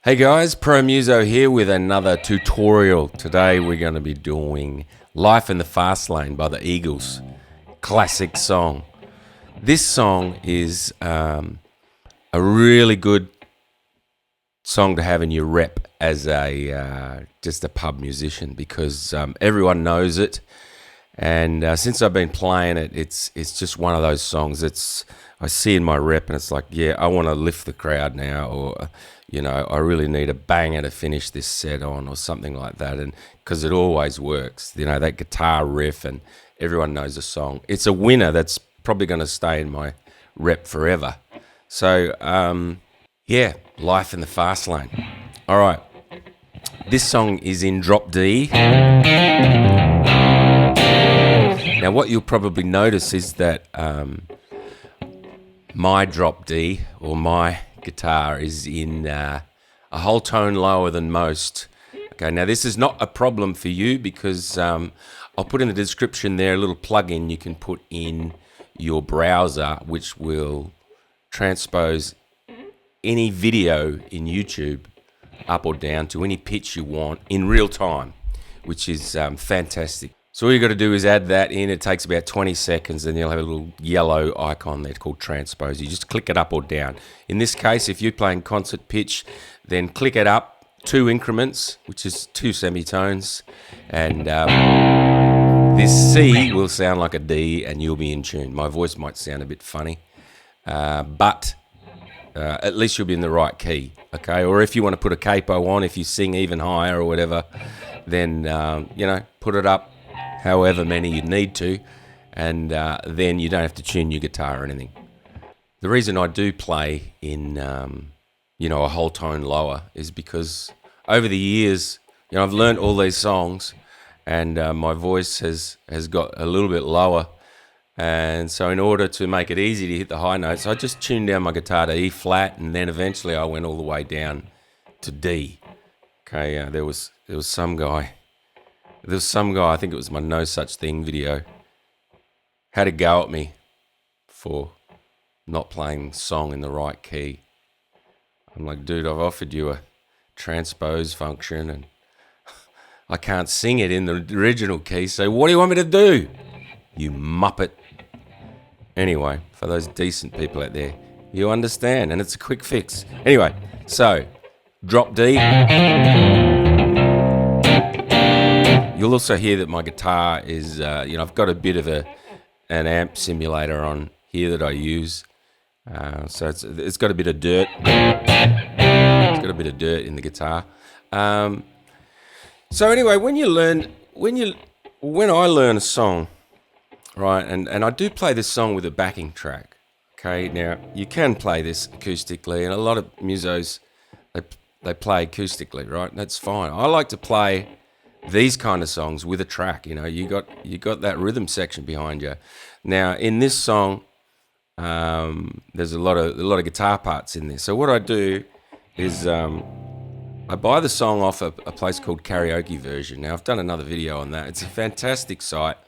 Hey guys, ProMuso here with another tutorial. Today we're going to be doing Life in the Fast Lane by the Eagles. Classic song. This song is a really good song to have in your rep as a just a pub musician because everyone knows it. And since I've been playing it, it's just one of those songs. I see in my rep, and it's like, yeah, I want to lift the crowd now, or I really need a banger to finish this set on, or something like that. And because it always works, that guitar riff, and everyone knows the song. It's a winner that's probably going to stay in my rep forever. So yeah, Life in the Fast Lane. All right, this song is in drop D. Now, what you'll probably notice is that my drop D, or my guitar, is in a whole tone lower than most. Okay, now this is not a problem for you because I'll put in the description there a little plugin you can put in your browser which will transpose any video in YouTube up or down to any pitch you want in real time, which is fantastic. So all you got to do is add that in. It takes about 20 seconds, and you'll have a little yellow icon there called transpose. You just click it up or down. In this case, if you're playing concert pitch, then click it up 2 increments, which is 2 semitones, and this C will sound like a D, and you'll be in tune. My voice might sound a bit funny, but at least you'll be in the right key, okay? Or if you want to put a capo on, if you sing even higher or whatever, then put it up however many you need to, and then you don't have to tune your guitar or anything. The reason I do play in a whole tone lower is because over the years, I've learned all these songs, and my voice has got a little bit lower, and so in order to make it easy to hit the high notes, I just tuned down my guitar to E flat, and then eventually I went all the way down to D. Okay, there was some guy, I think it was my No Such Thing video, had a go at me for not playing song in the right key. I'm like, dude, I've offered you a transpose function and I can't sing it in the original key, so what do you want me to do, you muppet? Anyway, for those decent people out there, you understand, and it's a quick fix. Anyway, so drop D. You'll also hear that my guitar is, I've got a bit of an amp simulator on here that I use. So it's got a bit of dirt. It's got a bit of dirt in the guitar. So anyway, when I learn a song, right, and I do play this song with a backing track. Okay, now you can play this acoustically, and a lot of musos they play acoustically, right? That's fine. I like to play these kind of songs with a track. You got that rhythm section behind you. Now in this song, there's a lot of guitar parts in there. So what I do is I buy the song off a place called Karaoke Version. Now I've done another video on that. It's a fantastic site,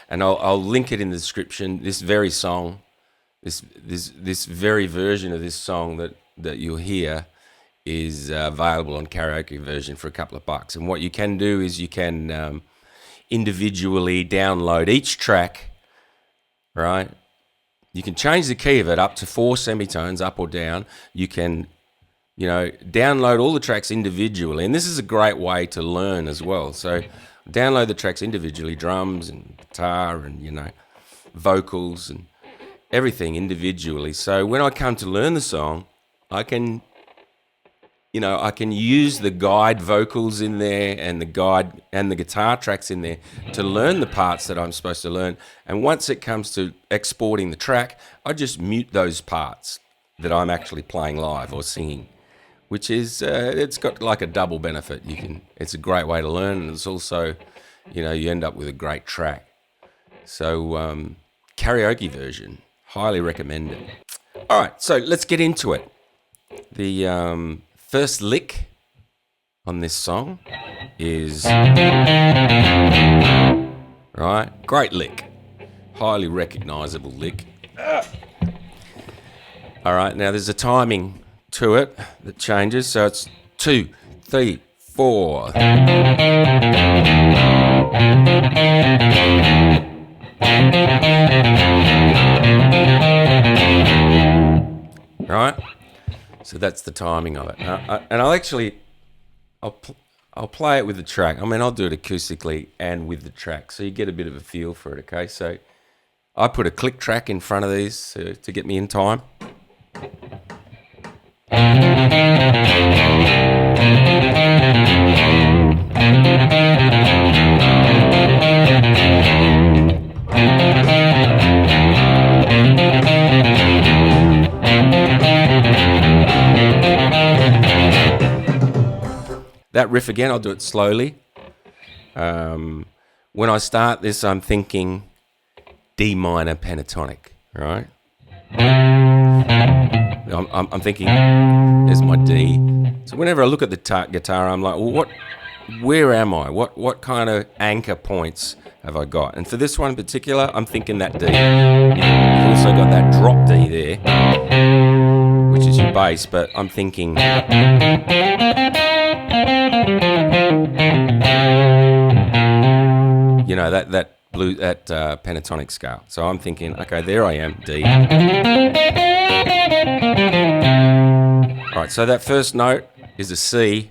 and I'll link it in the description. This very song, this very version of this song that you'll hear is available on Karaoke Version for a couple of bucks. And what you can do is you can individually download each track, right? You can change the key of it up to 4 semitones, up or down. You can, download all the tracks individually. And this is a great way to learn as well. So download the tracks individually, drums and guitar and, vocals and everything individually. So when I come to learn the song, I can use the guide vocals in there and the guide and the guitar tracks in there to learn the parts that I'm supposed to learn. And once it comes to exporting the track, I just mute those parts that I'm actually playing live or singing, which is, it's got like a double benefit. It's a great way to learn, and it's also, you end up with a great track. So Karaoke Version, highly recommend it. All right, so let's get into it. The first lick on this song is, right, great lick, highly recognizable lick. All right, now there's a timing to it that changes, so it's 2, 3, 4. Right? So that's the timing of it. And I'll play it with the track. I mean, I'll do it acoustically and with the track, so you get a bit of a feel for it, okay? So I put a click track in front of these to get me in time. That riff again, I'll do it slowly. When I start this, I'm thinking D minor pentatonic, right? I'm thinking, there's my D. So whenever I look at the guitar, I'm like, well, where am I? What kind of anchor points have I got? And for this one in particular, I'm thinking that D. You've also got that drop D there, which is your bass, but I'm thinking... You know, that pentatonic scale. So I'm thinking, okay, there I am, D. All right, so that first note is a C.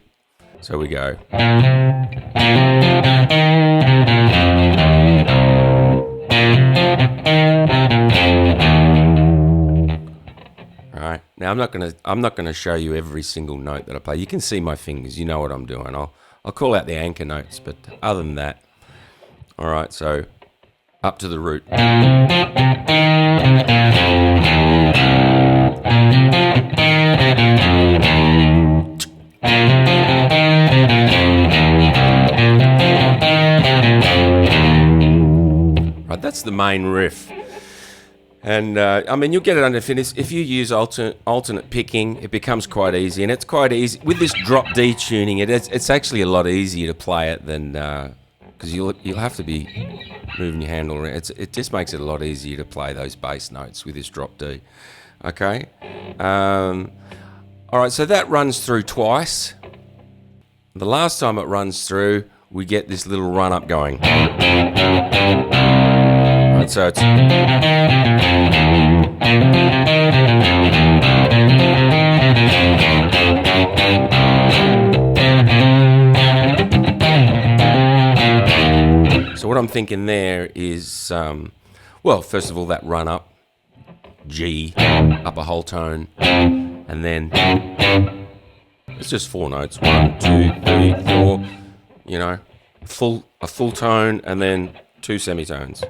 So we go. All right. Now I'm not gonna show you every single note that I play. You can see my fingers. You know what I'm doing. I'll call out the anchor notes, but other than that, all right. So up to the root. Right, that's the main riff. And I mean, you'll get it under finish. If you use alternate picking, it becomes quite easy, and it's quite easy with this drop D tuning. It's actually a lot easier to play it than because you'll have to be moving your hand all around. It just makes it a lot easier to play those bass notes with this drop D. Okay. All right. So that runs through twice. The last time it runs through, we get this little run up going. Right, so it's... So what I'm thinking there is, well, first of all, that run up, G, up a whole tone, and then it's just 4 notes, 1, 2, 3, 4, you know, a full tone, and then 2 semitones.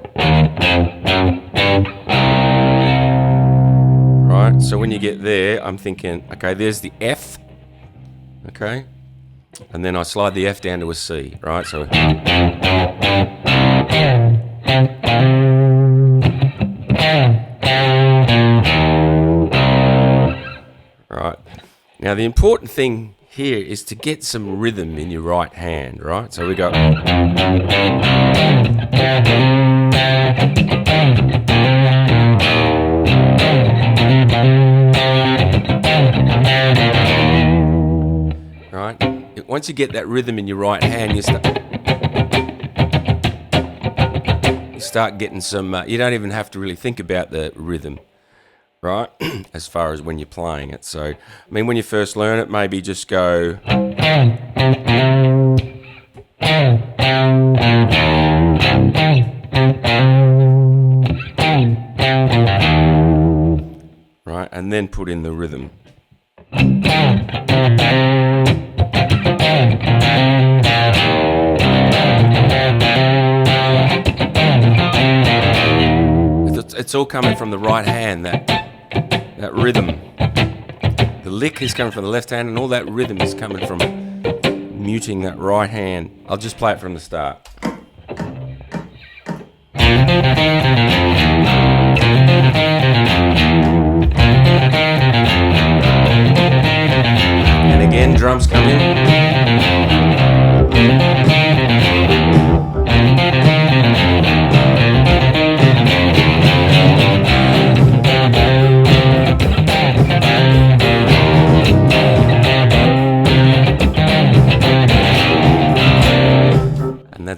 Right, so when you get there, I'm thinking, okay, there's the F, okay, and then I slide the F down to a C, right, so... Right, now the important thing here is to get some rhythm in your right hand, right, so we go... Right, once you get that rhythm in your right hand, you start getting some, you don't even have to really think about the rhythm, right, as far as when you're playing it. So, I mean, when you first learn it, maybe just go... Right, and then put in the rhythm. It's all coming from the right hand, that rhythm. The lick is coming from the left hand, and all that rhythm is coming from muting that right hand. I'll just play it from the start. And again, drums come in.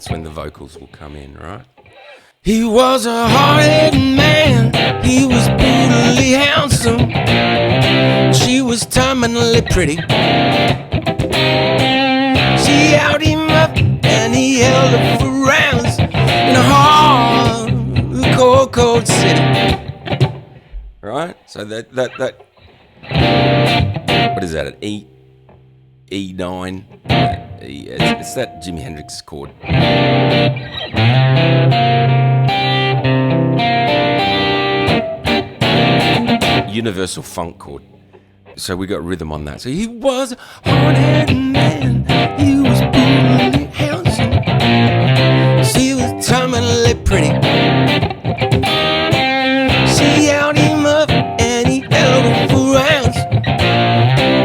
that's when the vocals will come in, right? He was a hard-headed man, he was brutally handsome. She was terminally pretty. She held him up and he held her for rounds in a hard, cold city. Right? So that what is that? An E9? It's that Jimi Hendrix chord. Universal funk chord. So we got rhythm on that. So he was a hard-headed man. He was brutally handsome. She was terminally pretty. She held him up and he held her for rounds.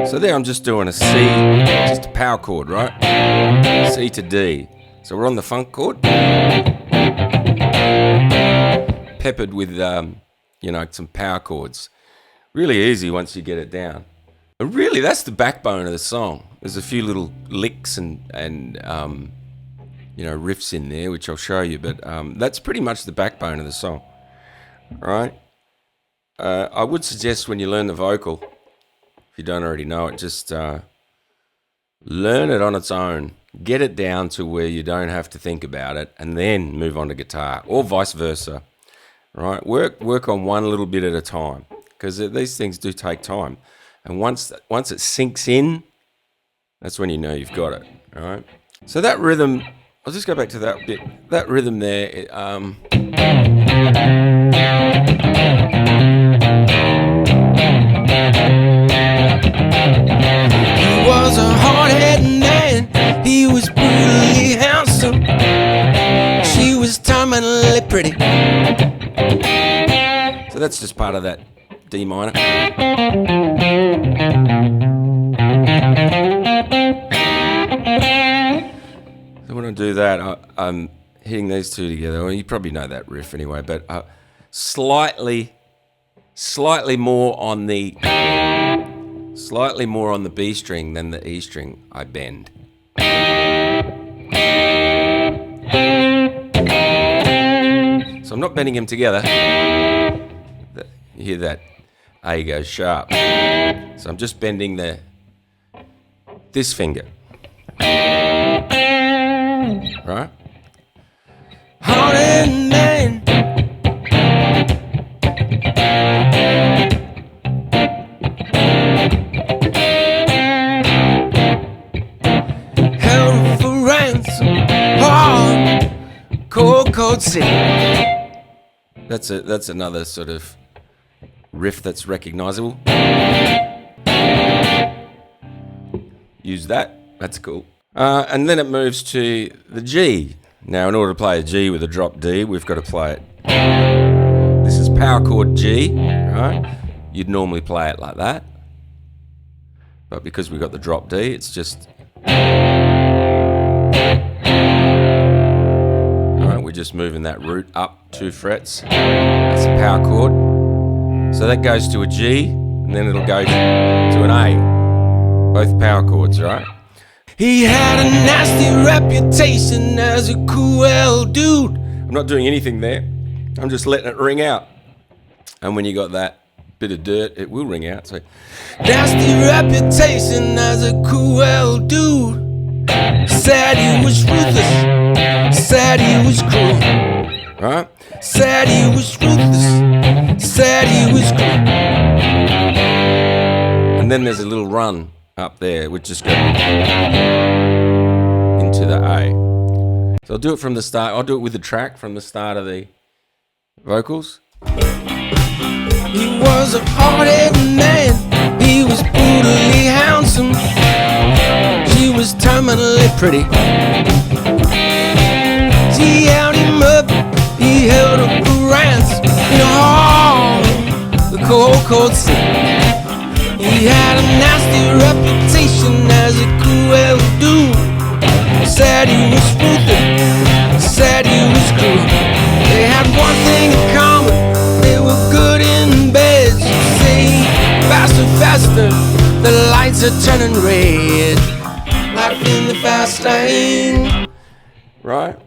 So there I'm just doing a C, just a power chord, right? C to D. So we're on the funk chord. Peppered with, some power chords. Really easy once you get it down. And really, that's the backbone of the song. There's a few little licks and riffs in there, which I'll show you. But that's pretty much the backbone of the song, right? I would suggest when you learn the vocal, if you don't already know it, just learn it on its own. Get it down to where you don't have to think about it, and then move on to guitar, or vice versa, right? Work on one little bit at a time, because these things do take time. And once it sinks in, that's when you know you've got it, all right? So that rhythm, I'll just go back to that bit. That rhythm there, He was a hard-headed man, he was brutally handsome. She was terminally pretty. So that's just part of that D minor. So when I do that, I'm hitting these two together. Well, you probably know that riff anyway, but slightly more on the B string than the E string. I bend. So I'm not bending them together. You hear that? A goes sharp. So I'm just bending this finger. Right? Hard-headed man. Held for ransom. Hard, cold city. That's another sort of riff that's recognizable. Use that. That's cool. And then it moves to the G. Now, in order to play a G with a drop D, we've got to play it. This is power chord G, right? You'd normally play it like that. But because we've got the drop D, it's just... Alright, we're just moving that root up 2 frets. That's a power chord. So that goes to a G, and then it'll go to an A. Both power chords, right? He had a nasty reputation as a cruel dude. I'm not doing anything there. I'm just letting it ring out. And when you got that bit of dirt, it will ring out. So, nasty reputation as a cruel dude. Said he was ruthless. Said he was cruel. right? Said he was ruthless. Said he was cruel. And then there's a little run up there, which just goes into the A. So I'll do it from the start. I'll do it with the track from the start of the vocals. He was a hard-headed man. He was brutally handsome. She was terminally pretty. She held him up. He held her for ransom in a hall, the cold city. He had a nasty reputation as a cruel dude. Said he was ruthless. Said he was cruel. They had one thing in common. They were good in bed. She'd say, faster, faster, the lights are turning red. Life in the fast lane. right?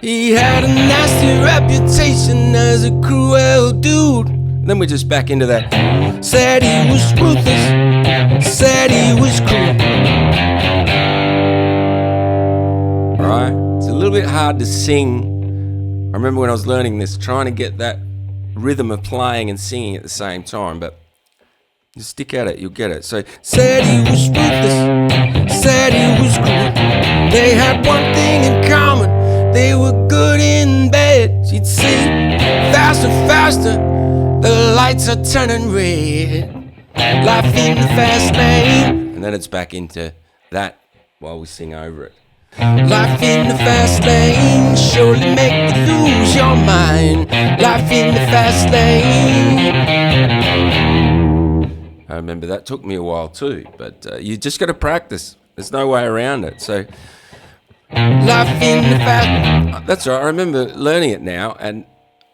He had a nasty reputation as a cruel dude. Then we're just back into that. Said he was ruthless, said he was cruel. Right? It's a little bit hard to sing. I remember when I was learning this, trying to get that rhythm of playing and singing at the same time, but you stick at it, you'll get it. So, said he was ruthless, said he was cruel. They had one thing in common, they were good in bed. She'd say, faster, faster, the lights are turning red. Life in the fast lane. And then it's back into that while we sing over it. Life in the fast lane, surely make you lose your mind. Life in the fast lane. I remember that took me a while too, but you just got to practice. There's no way around it. So life in the fast. That's right. I remember learning it now, and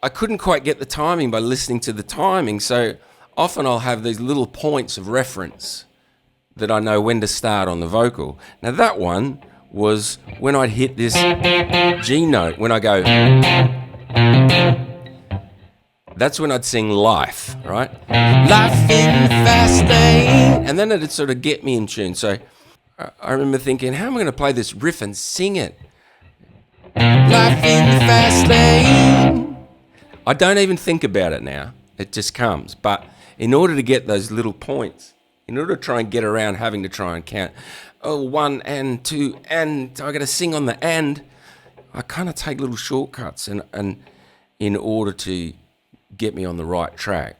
I couldn't quite get the timing by listening to the timing. So often I'll have these little points of reference that I know when to start on the vocal. Now that one was when I'd hit this G note, when I go, that's when I'd sing life, right? Life in the fast lane. And then it'd sort of get me in tune. So I remember thinking, how am I going to play this riff and sing it? Life in the fast lane. I don't even think about it now. It just comes. But in order to get those little points, in order to try and get around having to try and count, 1 and 2, and I got to sing on the and, I kind of take little shortcuts and in order to get me on the right track.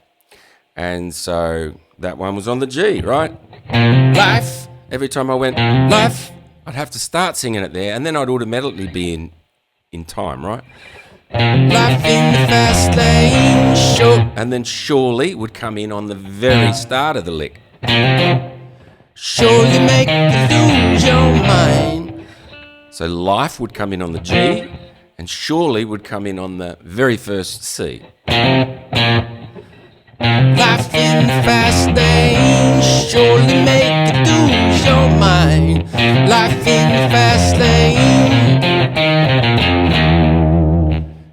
And so that one was on the G, right? Life. Every time I went, life, I'd have to start singing it there, and then I'd automatically be in time, right? Life in the fast lane, sure. And then surely would come in on the very start of the lick. Surely make you lose your mind. So life would come in on the G, and surely would come in on the very first C. Life in the fast lane, surely make you lose your mind. Life in the fast lane.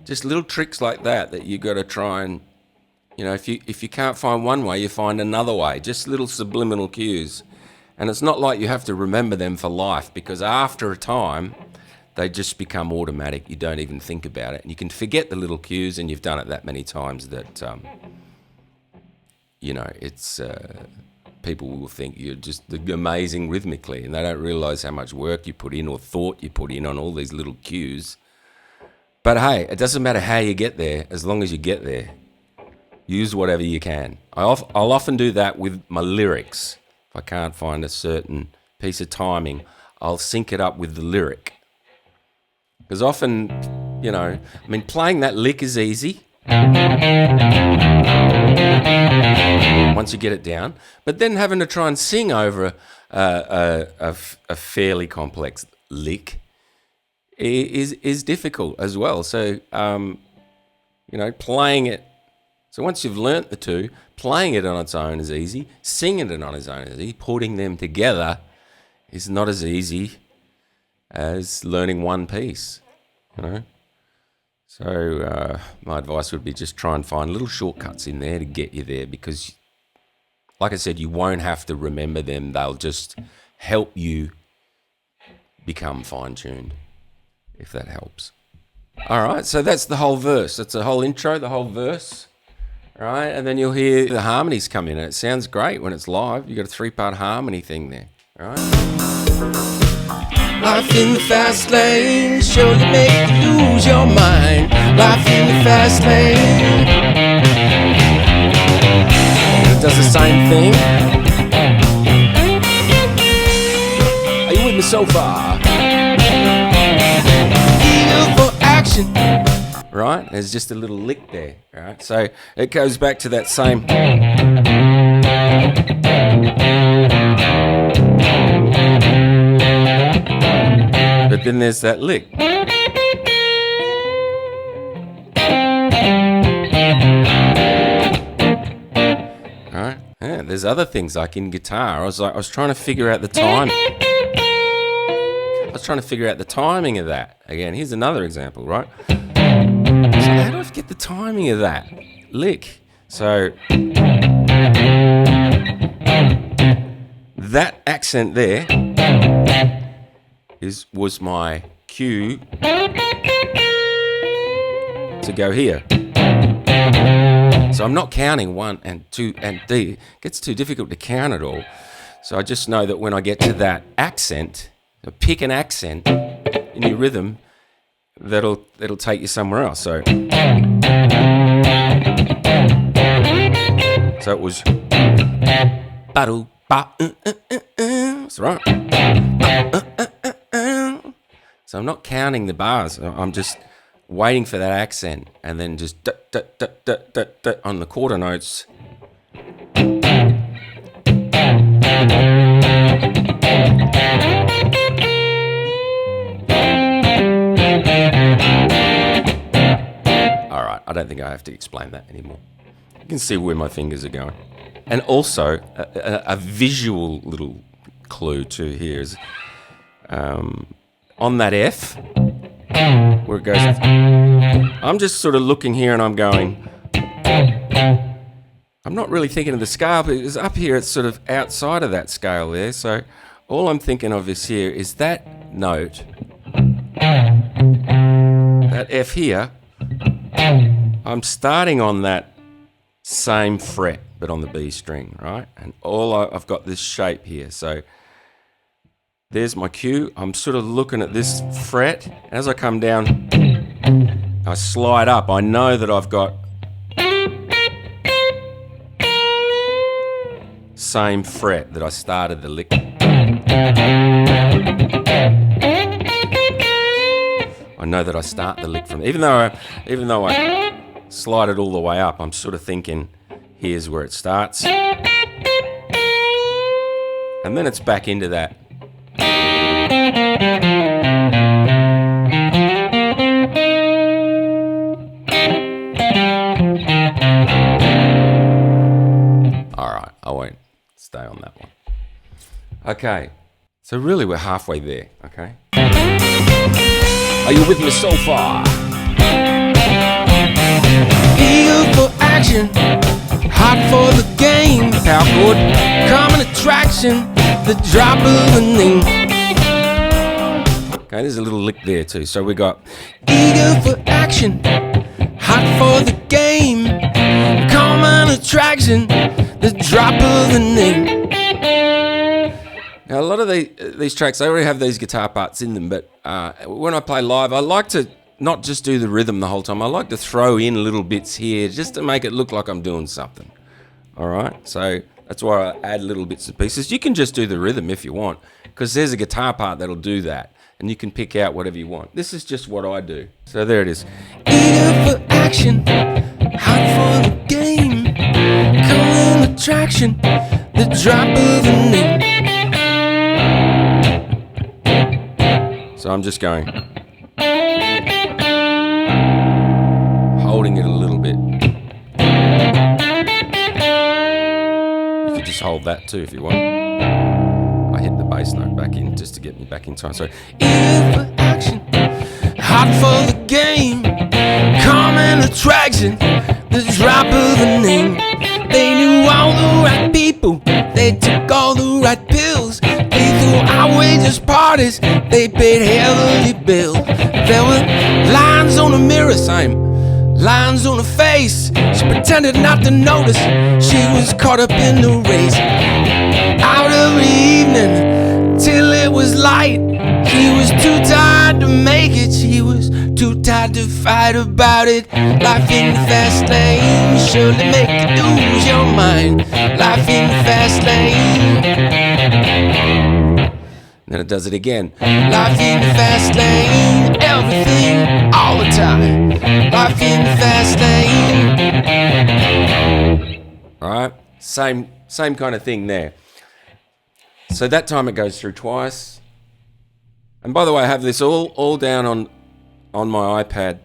Just little tricks like that you got to try and, if you can't find one way, you find another way. Just little subliminal cues. And it's not like you have to remember them for life, because after a time, they just become automatic. You don't even think about it. And you can forget the little cues, and you've done it that many times that, it's people will think you're just amazing rhythmically, and they don't realise how much work you put in or thought you put in on all these little cues. But hey, it doesn't matter how you get there, as long as you get there. Use whatever you can. I'll often do that with my lyrics. If I can't find a certain piece of timing, I'll sync it up with the lyric. Because often, playing that lick is easy once you get it down. But then having to try and sing over a fairly complex lick is difficult as well. So, playing it. So once you've learnt the two, playing it on its own is easy. Singing it on its own is easy. Putting them together is not as easy as learning one piece, So my advice would be just try and find little shortcuts in there to get you there, because, like I said, you won't have to remember them. They'll just help you become fine-tuned, if that helps. All right, so that's the whole verse. That's the whole intro, the whole verse. All right, and then you'll hear the harmonies come in, and it sounds great when it's live. You've got a 3-part harmony thing there. All right. Life in the fast lane, surely make you lose your mind. Life in the fast lane. It does the same thing. Are you with me so far? Eager for action. Right, there's just a little lick there. Right, so it goes back to that same. But then there's that lick. Alright, yeah, there's other things like in guitar. I was trying to figure out the time. I was trying to figure out the timing of that. Again, here's another example, right? So how do I get the timing of that lick? So that accent there was my cue to go here. So I'm not counting 1 and 2 and D. It gets too difficult to count it all. So I just know that when I get to that accent, pick an accent in your rhythm that'll take you somewhere else. So it was that's right. So I'm not counting the bars. I'm just waiting for that accent, and then just on the quarter notes. All right, I don't think I have to explain that anymore. You can see where my fingers are going. And also, a visual little clue too here is on that F, where it goes, I'm just sort of looking here and I'm going, I'm not really thinking of the scale, but it's up here, it's sort of outside of that scale there. So all I'm thinking of is here is that note, that F here, I'm starting on that same fret, but on the B string, right? And I've got this shape here. So there's my cue. I'm sort of looking at this fret. As I come down, I slide up. I know that I've got same fret that I started the lick. I know that I start the lick from. Even though I slide it all the way up, I'm sort of thinking, here's where it starts. And then it's back into that. Alright, I won't stay on that one. Okay, so really we're halfway there, okay? Are you with me so far? Eager for action, hot for the game. Power chord, common attraction, the drop of the name. Okay, there's a little lick there too. So we got Eager for action, hot for the game. Common attraction, the drop of the name. now a lot of these tracks, they already have these guitar parts in them, but when I play live, I like to not just do the rhythm the whole time. I like to throw in little bits here just to make it look like I'm doing something. All right, so that's why I add little bits and pieces. You can just do the rhythm if you want, because there's a guitar part that'll do that, and you can pick out whatever you want. This is just what I do. So there it is. Eager for action, hot for the game. Common attraction, the drop of the name. So I'm just going, holding it a little bit. You could just hold that too if you want. I hit the bass note back in just to get me back in time. So Eager for action, hot for the game. Common attraction, the drop of the name. They knew all the right people, they took all the right pills. They threw outrageous parties, they paid heavily bills. There were lines on the mirror, lines on her face. She pretended not to notice, she was caught up in the race. Out of the evening till it was light, she was too tired to make it, she was too tired to fight about it. Life in the fast lane surely make you lose your mind. Life in the fast lane. then it does it again. Life in the fast lane, everything, all the time. Life in the fast lane. All right, same kind of thing there. So that time it goes through twice. And by the way, I have this all down on my iPad.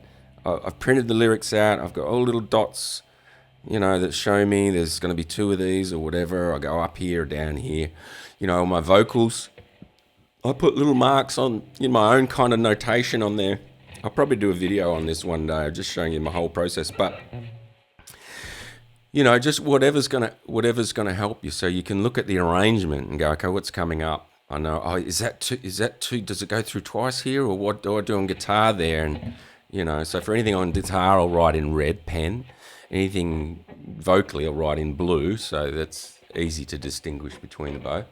I've printed the lyrics out. I've got all little dots, that show me there's going to be 2 of these or whatever. I go up here or down here. All my vocals, I put little marks on in my own kind of notation on there. I'll probably do a video on this one day, just showing you my whole process. But just whatever's gonna help you, so you can look at the arrangement and go, okay, what's coming up? I know. Oh, is that two? Does it go through twice here, or what do I do on guitar there? And so for anything on guitar, I'll write in red pen. Anything vocally, I'll write in blue. So that's easy to distinguish between the both.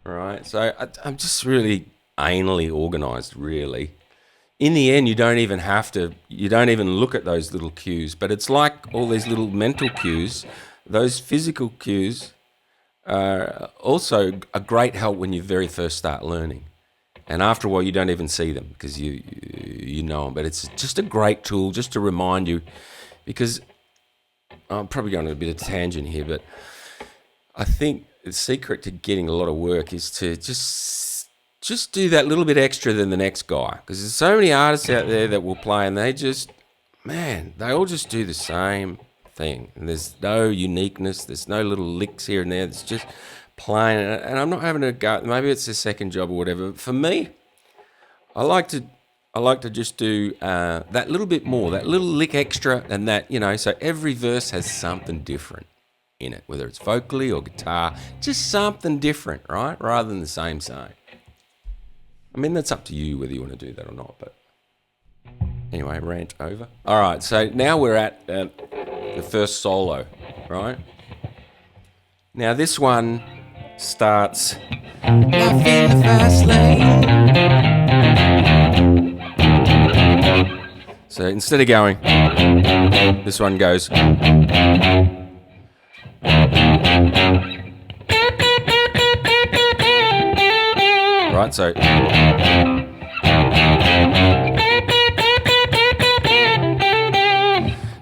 All right. So I'm just really anally organised, really. In the end, you don't even look at those little cues, but it's like all these little mental cues, those physical cues are also a great help when you very first start learning. And after a while, you don't even see them because you know them. But it's just a great tool just to remind you, because I'm probably going on a bit of a tangent here, but I think the secret to getting a lot of work is to just do that little bit extra than the next guy, because there's so many artists out there that will play and they all just do the same thing, and there's no uniqueness, there's no little licks here and there, it's just playing. And I'm not having a go, maybe it's a second job or whatever. For me, I like to just do that little bit more, that little lick extra, and that, so every verse has something different in it, whether it's vocally or guitar, just something different, right, rather than the same. I mean, that's up to you whether you want to do that or not, but anyway, rant over. All right, so now we're at the first solo, right? Now this one starts Life in the fast lane. So instead of going, this one goes. Right, so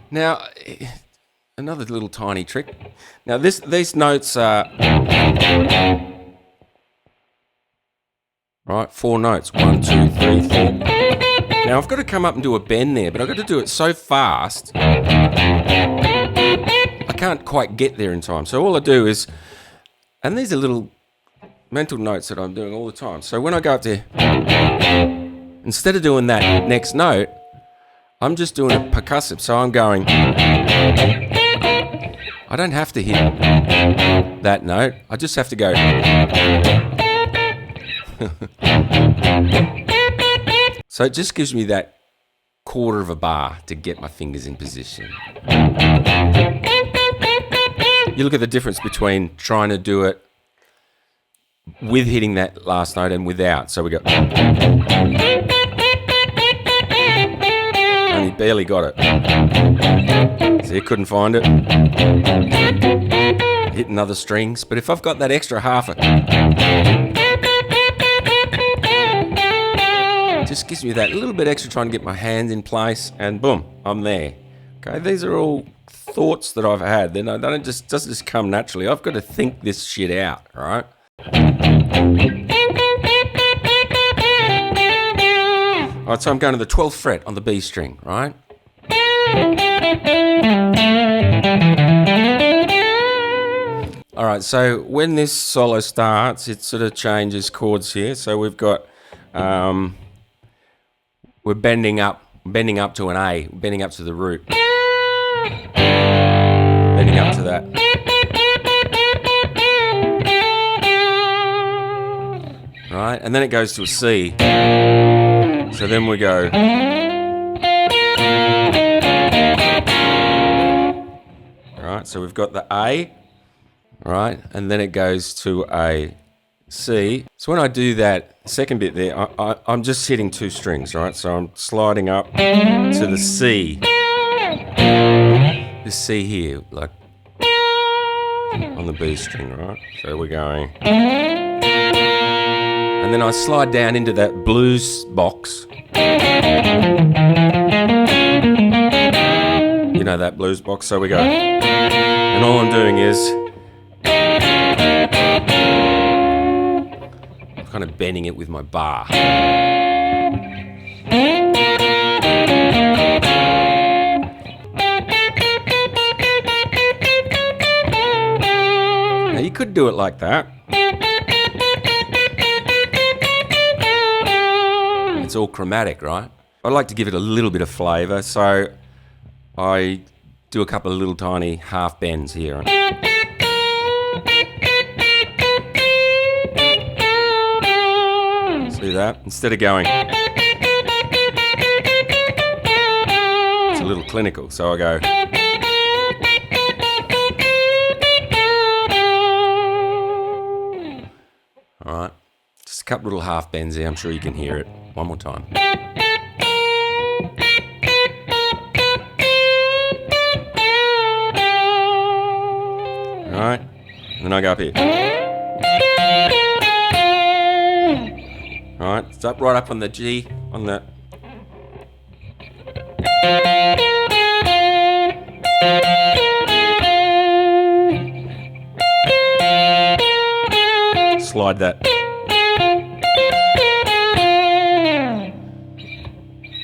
now another little tiny trick. Now these notes are right, 4 notes. 1, 2, 3, 4. Now I've got to come up and do a bend there, but I've got to do it so fast I can't quite get there in time. So all I do is, and these are little mental notes that I'm doing all the time. So when I go up there, instead of doing that next note, I'm just doing a percussive. So I'm going, I don't have to hit that note. I just have to go. So it just gives me that quarter of a bar to get my fingers in position. You look at the difference between trying to do it with hitting that last note and without. So we go. Only barely got it. See, couldn't find it. Hit another strings. But if I've got that extra half, it just gives me that little bit extra trying to get my hands in place, and boom, I'm there. Okay, these are all thoughts that I've had. They doesn't just come naturally. I've got to think this shit out, right? Alright, so I'm going to the 12th fret on the B string, right? Alright, so when this solo starts, it sort of changes chords here. So we've got, we're bending up to an A, bending up to the root. Bending up to that. Right, and then it goes to a C. So then we go. Right, so we've got the A, right, and then it goes to a C. So when I do that second bit there, I'm just hitting 2 strings, right? So I'm sliding up to the C. This C here, like on the B string, right? So we're going. And then I slide down into that blues box. You know that blues box, so we go. And all I'm doing is I'm kind of bending it with my bar. Now you could do it like that. it's all chromatic, right? I like to give it a little bit of flavour, so I do a couple of little tiny half bends here. See that? Instead of going, it's a little clinical, so I go. All right, just a couple little half bends there. I'm sure you can hear it. One more time. All right, and then I go up here. All right, it's up right up on the G, on the. Slide that.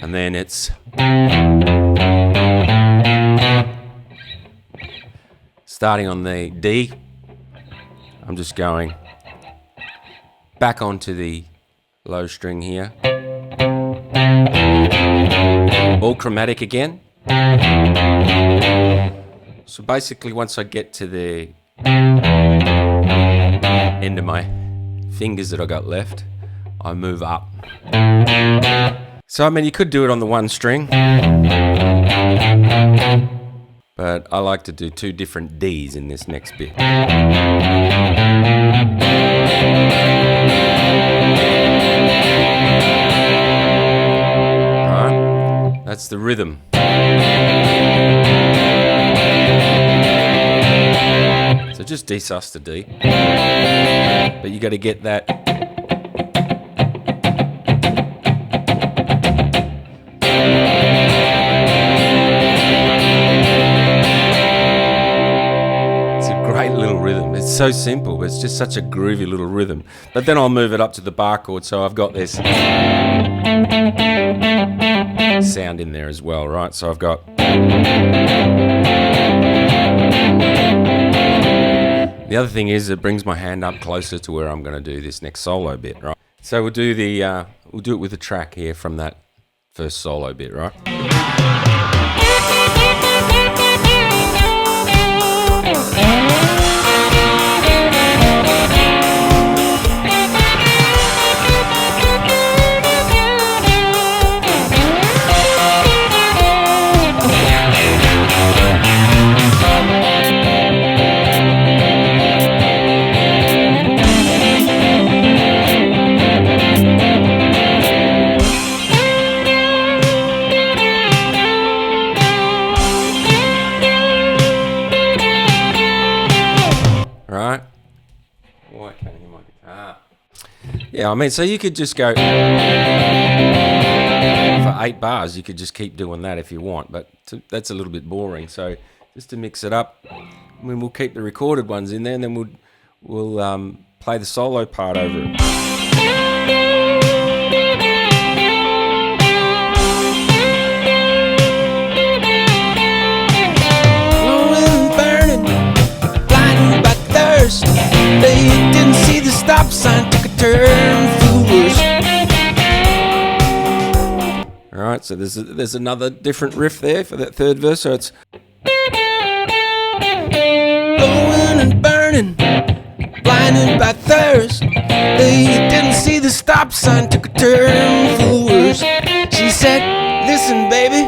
And then it's starting on the D. I'm just going back onto the low string here. All chromatic again. So basically once I get to the end of my fingers that I got left, I move up. So I mean you could do it on the one string, but I like to do two different Ds in this next bit. Alright, that's the rhythm. So just D sus to D, but you got to get that. It's a great little rhythm. It's so simple, but it's just such a groovy little rhythm. But then I'll move it up to the bar chord, so I've got this sound in there as well, right? So I've got. The other thing is it brings my hand up closer to where I'm going to do this next solo bit, right? So we'll do it with the track here from that first solo bit, right? Right? Oh, I can't hear my guitar. Yeah, I mean, so you could just go for 8 bars. You could just keep doing that if you want, but that's a little bit boring. So just to mix it up, I mean, we'll keep the recorded ones in there, and then we'll play the solo part over it. They didn't see the stop sign, took a turn for the worse. Alright, so there's another different riff there for that third verse, so it's blowing and burning, blinded by thirst. They didn't see the stop sign, took a turn for the worse. She said, listen baby.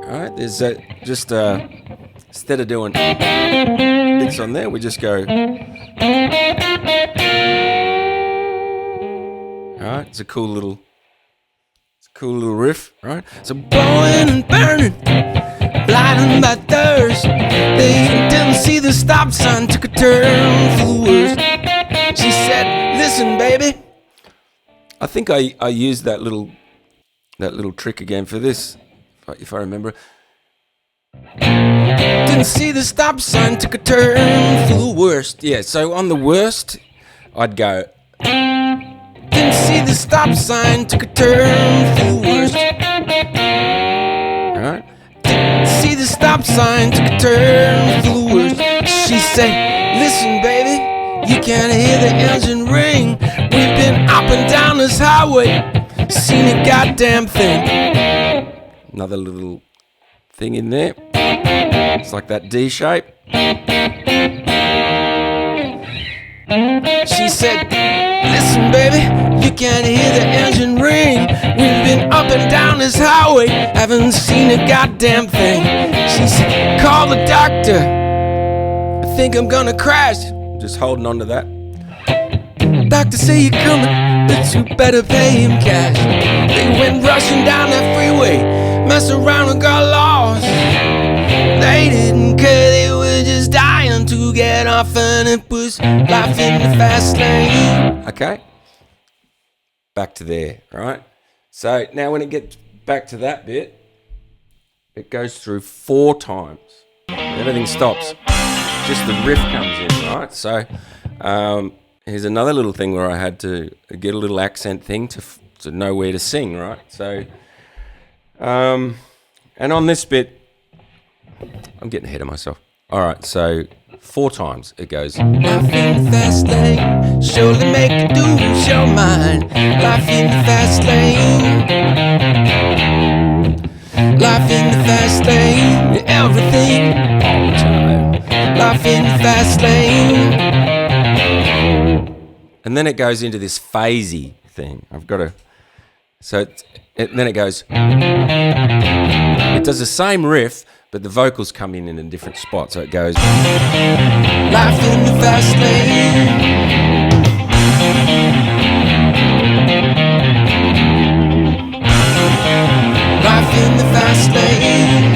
Alright, there's just instead of doing bits on there, we just go. Alright, it's a cool little riff, right? So blowing and burning, blinding by thirst. They didn't see the stop sign, took a turn for the worse. She said, listen baby. I think I used that little trick again for this, if I remember. Didn't see the stop sign, took a turn for the worst. Yeah, so on the worst, I'd go. Didn't see the stop sign, took a turn for the worst. Alright. Didn't see the stop sign, took a turn for the worst. She said, listen baby, you can't hear the engine ring. We've been up and down this highway seen a goddamn thing. Another little thing in there. It's like that D shape. She said, listen baby, you can hear the engine ring. We've been up and down this highway, haven't seen a goddamn thing. She said, call the doctor, I think I'm gonna crash. Just holding on to that. Doctor say you're coming, but you better pay him cash. They went rushing down that freeway, messed around and got lost. They didn't care, they were just dying to get off, and it was life in the fast lane. Okay. Back to there, right? So now when it gets back to that bit, it goes through 4 times. Everything stops. Just the riff comes in, right? So here's another little thing where I had to get a little accent thing to know where to sing, right? So, and on this bit, I'm getting ahead of myself. All right, so 4 times it goes. Life in the fast lane, surely make you lose your mind. Life in the fast lane. Life in the fast lane, everything all the time. Life in the fast lane. And then it goes into this phasey thing. I've got to. So then it goes. It does the same riff, but the vocals come in a different spot. So it goes. Life in the fast lane. Life in the fast lane.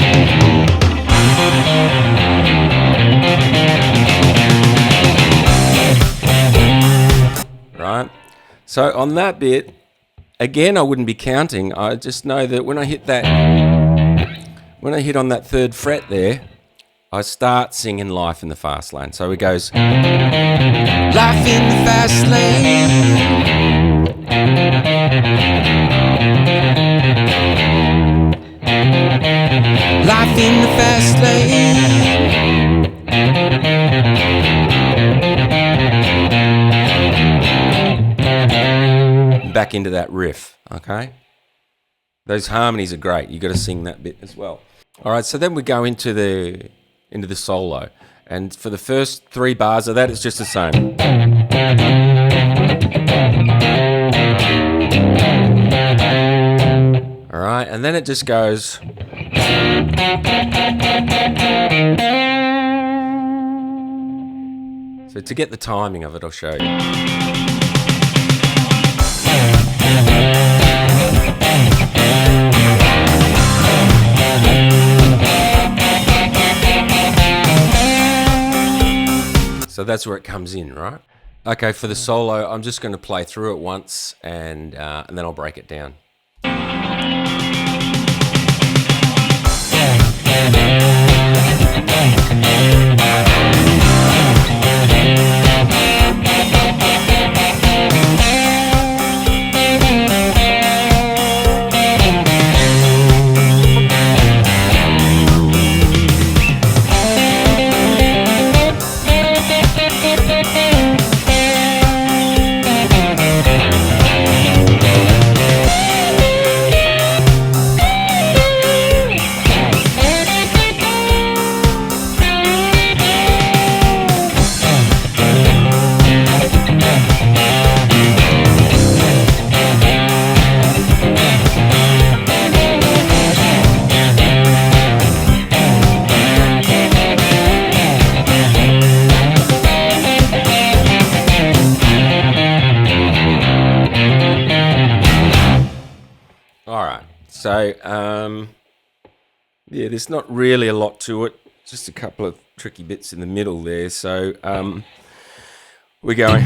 Right? So on that bit, again, I wouldn't be counting. I just know that when I hit on that 3rd fret there, I start singing Life in the Fast Lane. So it goes. Life in the fast lane. Life in the fast lane. Back into that riff, okay? Those harmonies are great. You got to sing that bit as well. All right, so then we go into the solo, and for the first 3 bars of that, it's just the same. All right, and then it just goes. So to get the timing of it, I'll show you. So that's where it comes in, right? Okay, for the solo, I'm just going to play through it once, and then I'll break it down. So, yeah, there's not really a lot to it. Just a couple of tricky bits in the middle there. So, we're going.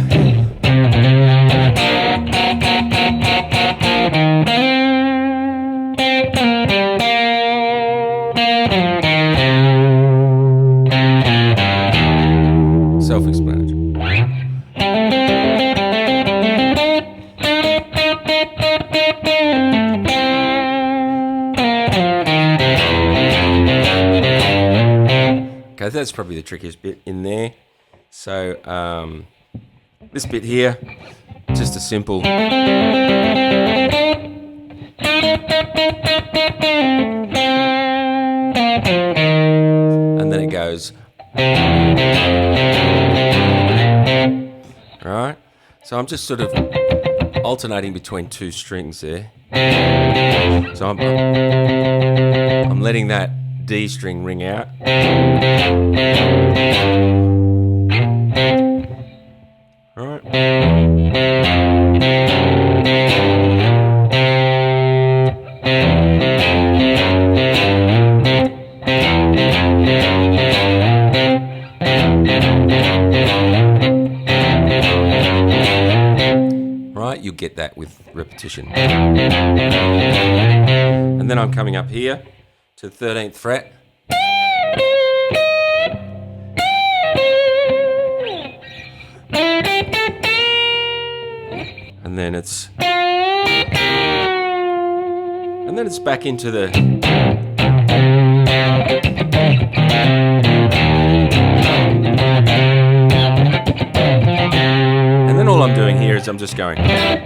Self-explanatory. Okay, that's probably the trickiest bit in there. So, this bit here, just a simple. Right? So I'm just sort of alternating between two strings there. So I'm letting that D string ring out. Right. Right, you get that with repetition. And then I'm coming up here to the 13th fret. And then it's back into the and then all I'm doing here is I'm just going alright,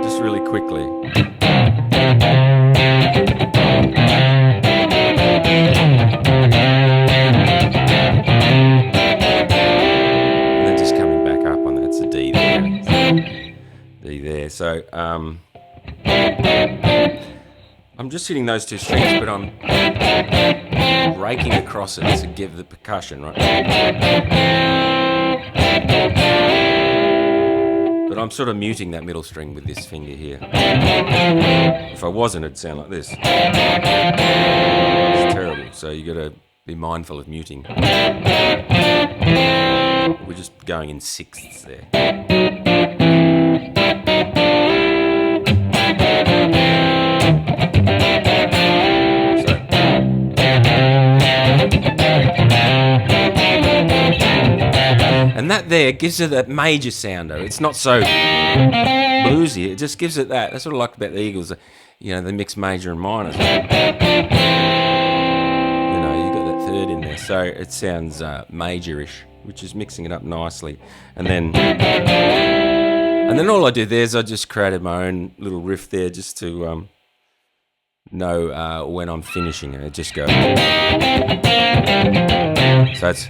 just really quickly. And then just coming back up on that. It's a D there. D there. So I'm just hitting those two strings, but I'm raking across it to give the percussion, right? But I'm sort of muting that middle string with this finger here. If I wasn't, it'd sound like this. It's terrible, so you got to be mindful of muting. We're just going in sixths there. And that there gives it that major sounder. It's not so bluesy. It just gives it that. That's what I like about the Eagles. You know, they mix major and minor. You know, you got that third in there, so it sounds major-ish, which is mixing it up nicely. And then all I did there is I just created my own little riff there, just to know when I'm finishing it. It just goes. So it's.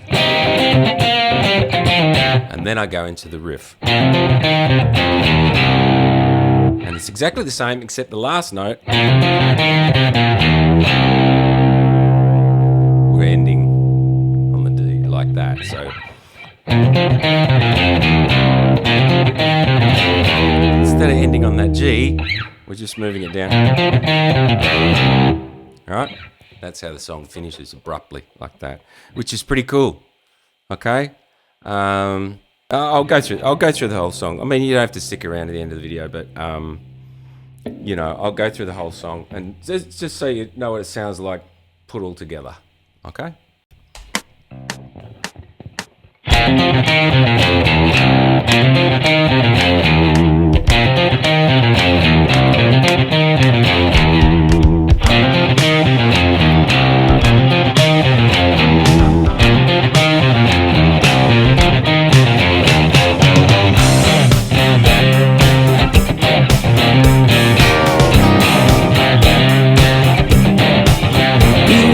And then I go into the riff. And it's exactly the same, except the last note, we're ending on the D like that. So instead of ending on that G, we're just moving it down. Alright? That's how the song finishes, abruptly, like that. Which is pretty cool. Okay? I'll go through the whole song. I mean, you don't have to stick around to the end of the video, but you know, I'll go through the whole song and just so you know what it sounds like put all together. Okay?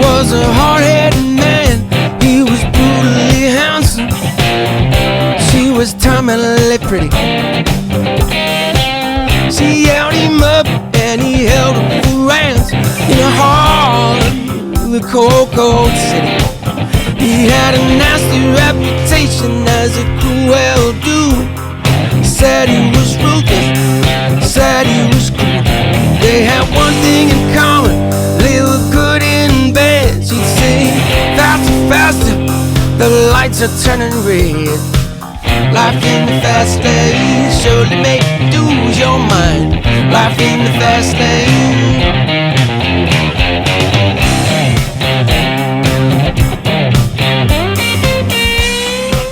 Was a hard-headed man, he was brutally handsome. She was terminally pretty. She held him up and he held her for ransom in the heart of the cold, cold city. He had a nasty reputation as a cruel dude. He said he was ruthless, said he was cool. They had one thing in common, they were good in bed. She'd say, faster, faster, the lights are turning red. Life in the fast lane surely make you lose your mind. Life in the fast lane.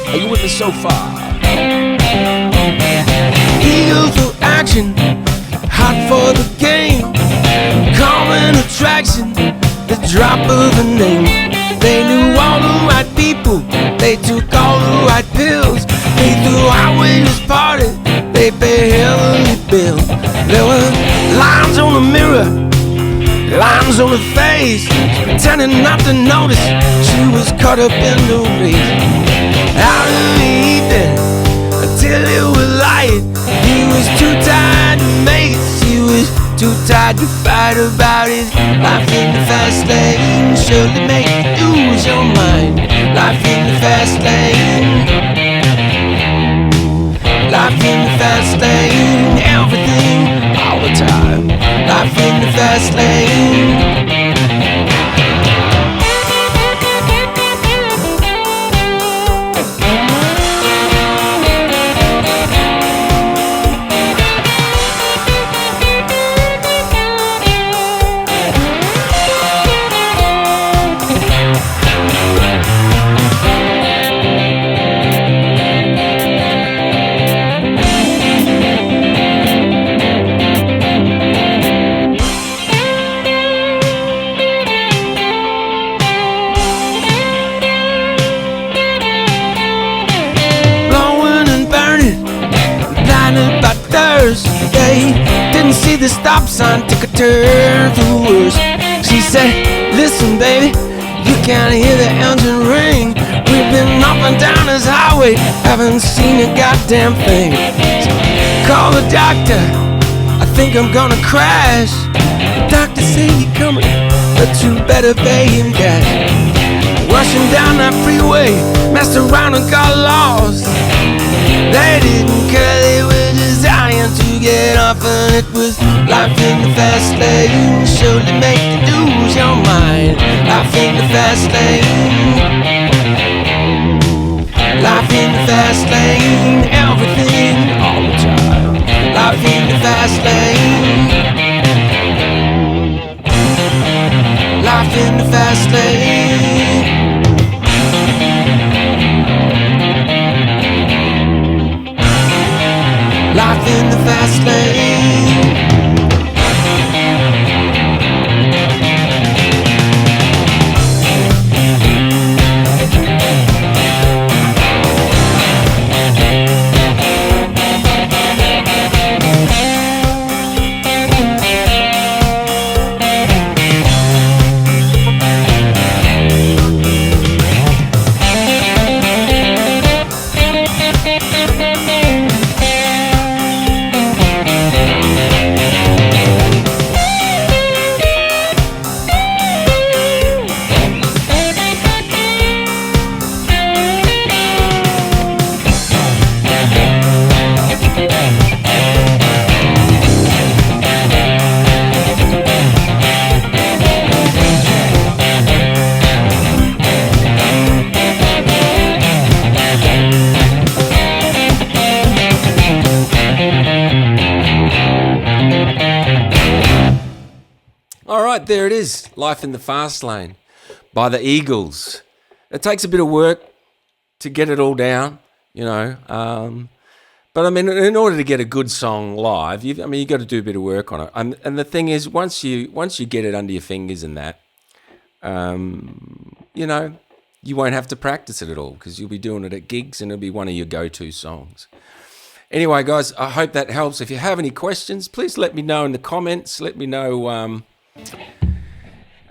Are you with me so far? Eager for action, hot for the game. Common attraction, the drop of a name. They knew all the right people, they took all the right pills. They threw outrageous parties, they paid heavily bills. There were lines on the mirror, lines on her face, pretending not to notice she was caught up in the race. Out of the evening until it was light, he was too tired to make it. She was too tired to fight about it. Life in the fast lane surely make you lose your mind. Life in the fast lane. Life in the fast lane, everything, all the time. Life in the fast lane. Thursday, didn't see the stop sign, took a turn for the worse. She said, listen baby, you can't hear the engine ring. We've been up and down this highway, haven't seen a goddamn thing. So call the doctor, I think I'm gonna crash. The doctor say you're coming, but you better pay him cash. Rushing down that freeway, messed around and got lost. They didn't care, they were just dying to get off. And it was life in the fast lane, surely make you lose your mind. Life in the fast lane. Life in the fast lane, everything, all the time. Life in the fast lane. Life in the fast lane. Life in the fast lane. There it is, Life in the Fast Lane by the Eagles. It takes a bit of work to get it all down, you know. But I mean, in order to get a good song live, you got to do a bit of work on it. And the thing is, once you get it under your fingers and that, you know, you won't have to practice it at all because you'll be doing it at gigs and it'll be one of your go-to songs. Anyway, guys, I hope that helps. If you have any questions, please let me know in the comments. Let me know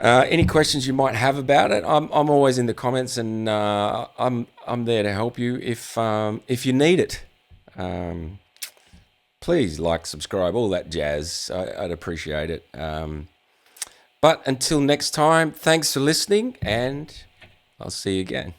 any questions you might have about it. I'm always in the comments, and I'm there to help you if you need it. Please like, subscribe, all that jazz. I'd appreciate it. But until next time, thanks for listening, and I'll see you again.